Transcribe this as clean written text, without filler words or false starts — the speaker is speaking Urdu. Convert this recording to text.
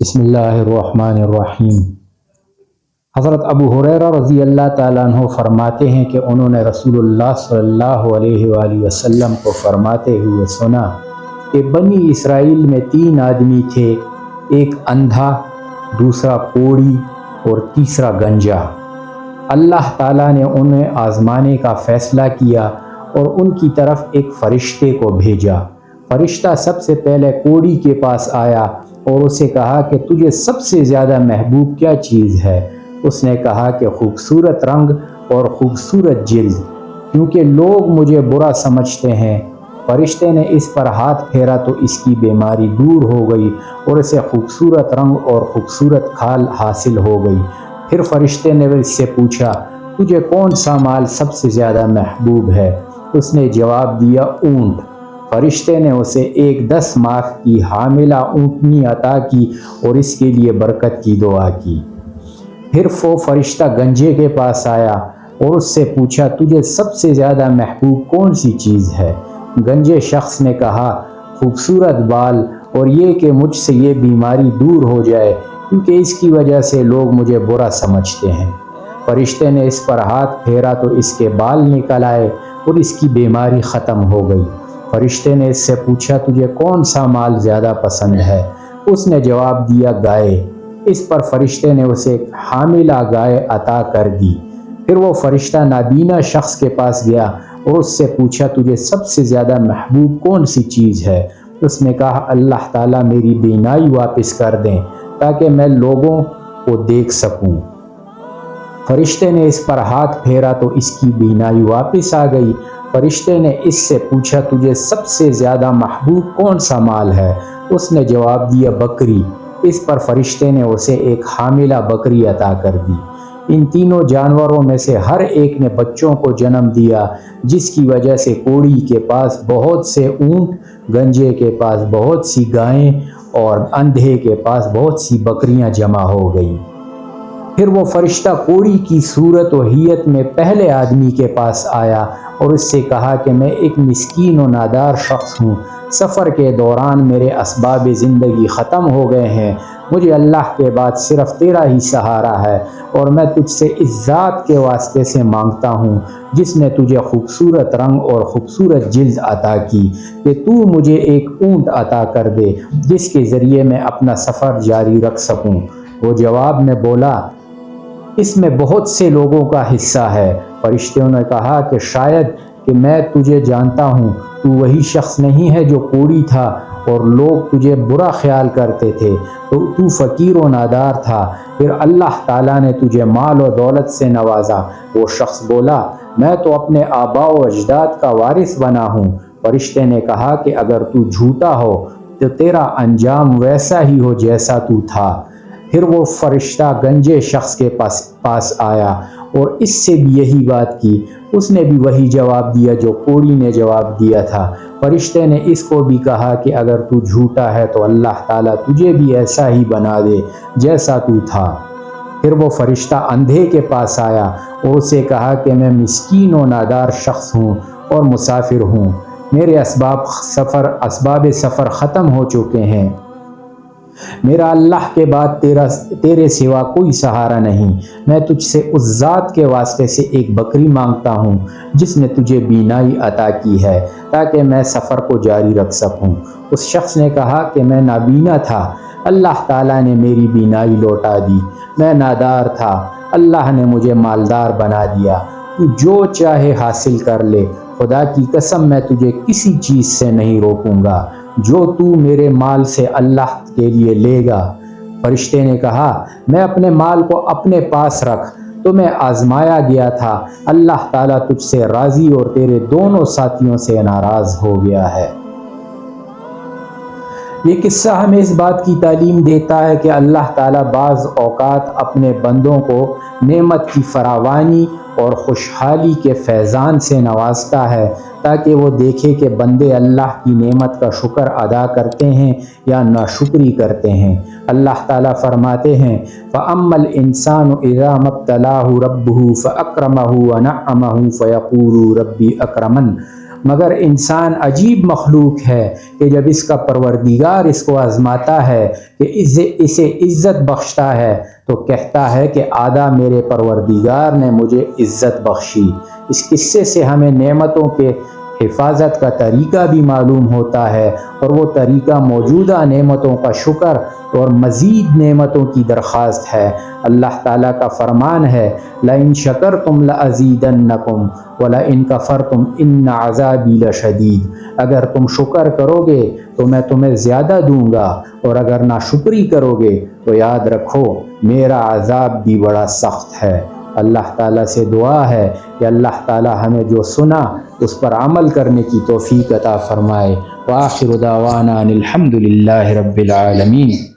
بسم اللہ الرحمن الرحیم۔ حضرت ابو ہریرہ رضی اللہ تعالیٰ عنہ فرماتے ہیں کہ انہوں نے رسول اللہ صلی اللہ علیہ وآلہ وسلم کو فرماتے ہوئے سنا کہ بنی اسرائیل میں 3 آدمی تھے، ایک اندھا، دوسرا کوڑی اور تیسرا گنجا۔ اللہ تعالیٰ نے انہیں آزمانے کا فیصلہ کیا اور ان کی طرف ایک فرشتے کو بھیجا۔ فرشتہ سب سے پہلے کوڑی کے پاس آیا اور اسے کہا کہ تجھے سب سے زیادہ محبوب کیا چیز ہے؟ اس نے کہا کہ خوبصورت رنگ اور خوبصورت جلد، کیونکہ لوگ مجھے برا سمجھتے ہیں۔ فرشتے نے اس پر ہاتھ پھیرا تو اس کی بیماری دور ہو گئی اور اسے خوبصورت رنگ اور خوبصورت کھال حاصل ہو گئی۔ پھر فرشتے نے اس سے پوچھا، تجھے کون سا مال سب سے زیادہ محبوب ہے؟ اس نے جواب دیا، اونٹ۔ فرشتے نے اسے ایک 10 ماہ کی حاملہ اونٹنی عطا کی اور اس کے لیے برکت کی دعا کی۔ پھر وہ فرشتہ گنجے کے پاس آیا اور اس سے پوچھا، تجھے سب سے زیادہ محبوب کون سی چیز ہے؟ گنجے شخص نے کہا، خوبصورت بال اور یہ کہ مجھ سے یہ بیماری دور ہو جائے، کیونکہ اس کی وجہ سے لوگ مجھے برا سمجھتے ہیں۔ فرشتے نے اس پر ہاتھ پھیرا تو اس کے بال نکل آئے اور اس کی بیماری ختم ہو گئی۔ فرشتے نے اس سے پوچھا، تجھے کون سا مال زیادہ پسند ہے؟ اس نے جواب دیا، گائے۔ اس پر فرشتے نے اسے ایک حاملہ گائے عطا کر دی۔ پھر وہ فرشتہ نابینا شخص کے پاس گیا اور اس سے پوچھا، تجھے سب سے زیادہ محبوب کون سی چیز ہے؟ اس نے کہا، اللہ تعالیٰ میری بینائی واپس کر دیں تاکہ میں لوگوں کو دیکھ سکوں۔ فرشتے نے اس پر ہاتھ پھیرا تو اس کی بینائی واپس آ گئی۔ فرشتے نے اس سے پوچھا، تجھے سب سے زیادہ محبوب کون سا مال ہے؟ اس نے جواب دیا، بکری۔ اس پر فرشتے نے اسے ایک حاملہ بکری عطا کر دی۔ ان تینوں جانوروں میں سے ہر ایک نے بچوں کو جنم دیا، جس کی وجہ سے کوڑی کے پاس بہت سے اونٹ، گنجے کے پاس بہت سی گائیں اور اندھے کے پاس بہت سی بکریاں جمع ہو گئیں۔ پھر وہ فرشتہ کوڑی کی صورت و حیت میں پہلے آدمی کے پاس آیا اور اس سے کہا کہ میں ایک مسکین و نادار شخص ہوں، سفر کے دوران میرے اسباب زندگی ختم ہو گئے ہیں، مجھے اللہ کے بعد صرف تیرا ہی سہارا ہے اور میں تجھ سے اس ذات کے واسطے سے مانگتا ہوں جس نے تجھے خوبصورت رنگ اور خوبصورت جلد عطا کی، کہ تو مجھے ایک اونٹ عطا کر دے جس کے ذریعے میں اپنا سفر جاری رکھ سکوں۔ وہ جواب میں بولا، اس میں بہت سے لوگوں کا حصہ ہے۔ فرشتوں نے کہا کہ شاید کہ میں تجھے جانتا ہوں، تو وہی شخص نہیں ہے جو کوڑی تھا اور لوگ تجھے برا خیال کرتے تھے، تو فقیر و نادار تھا، پھر اللہ تعالیٰ نے تجھے مال و دولت سے نوازا۔ وہ شخص بولا، میں تو اپنے آباء و اجداد کا وارث بنا ہوں۔ فرشتے نے کہا کہ اگر تو جھوٹا ہو تو تیرا انجام ویسا ہی ہو جیسا تو تھا۔ پھر وہ فرشتہ گنجے شخص کے پاس آیا اور اس سے بھی یہی بات کی۔ اس نے بھی وہی جواب دیا جو کوڑی نے جواب دیا تھا۔ فرشتے نے اس کو بھی کہا کہ اگر تو جھوٹا ہے تو اللہ تعالیٰ تجھے بھی ایسا ہی بنا دے جیسا تو تھا۔ پھر وہ فرشتہ اندھے کے پاس آیا اور اسے کہا کہ میں مسکین و نادار شخص ہوں اور مسافر ہوں، میرے اسباب سفر ختم ہو چکے ہیں، میرا اللہ کے بعد تیرے سوا کوئی سہارا نہیں، میں تجھ سے اس ذات کے واسطے سے ایک بکری مانگتا ہوں جس نے تجھے بینائی عطا کی ہے تاکہ میں سفر کو جاری رکھ سکوں۔ اس شخص نے کہا کہ میں نابینا تھا، اللہ تعالیٰ نے میری بینائی لوٹا دی، میں نادار تھا، اللہ نے مجھے مالدار بنا دیا، تو جو چاہے حاصل کر لے، خدا کی قسم میں تجھے کسی چیز سے نہیں روکوں گا جو تو میرے مال سے اللہ کے لیے لے گا۔ فرشتے نے کہا، میں اپنے مال کو اپنے پاس رکھ، تو میں آزمایا گیا تھا، اللہ تعالیٰ تجھ سے راضی اور تیرے دونوں ساتھیوں سے ناراض ہو گیا ہے۔ یہ قصہ ہمیں اس بات کی تعلیم دیتا ہے کہ اللہ تعالیٰ بعض اوقات اپنے بندوں کو نعمت کی فراوانی اور خوشحالی کے فیضان سے نوازتا ہے تاکہ وہ دیکھے کہ بندے اللہ کی نعمت کا شکر ادا کرتے ہیں یا ناشکری کرتے ہیں۔ اللہ تعالیٰ فرماتے ہیں، فَأَمَّا الْإِنسَانُ إِذَا مَا ابْتَلَاهُ رَبُّهُ فَأَكْرَمَهُ وَنَعَّمَهُ فَيَقُولُ رَبِّي أَكْرَمَنِ۔ مگر انسان عجیب مخلوق ہے کہ جب اس کا پروردگار اس کو آزماتا ہے کہ اسے عزت بخشتا ہے تو کہتا ہے کہ آدھا میرے پروردگار نے مجھے عزت بخشی۔ اس قصے سے ہمیں نعمتوں کے حفاظت کا طریقہ بھی معلوم ہوتا ہے، اور وہ طریقہ موجودہ نعمتوں کا شکر اور مزید نعمتوں کی درخواست ہے۔ اللہ تعالیٰ کا فرمان ہے لَإِن شَكَرْتُمْ لَأَزِيدَنَّكُمْ وَلَإِن كَفَرْتُمْ إِنَّ عَذَابِي لَشَدِيدٌ۔ اگر تم شکر کرو گے تو میں تمہیں زیادہ دوں گا، اور اگر ناشکری کرو گے تو یاد رکھو میرا عذاب بھی بڑا سخت ہے۔ اللہ تعالیٰ سے دعا ہے کہ اللہ تعالیٰ ہمیں جو سنا اس پر عمل کرنے کی توفیق عطا فرمائے۔ وآخر دعوانا ان الحمد للہ رب العالمین۔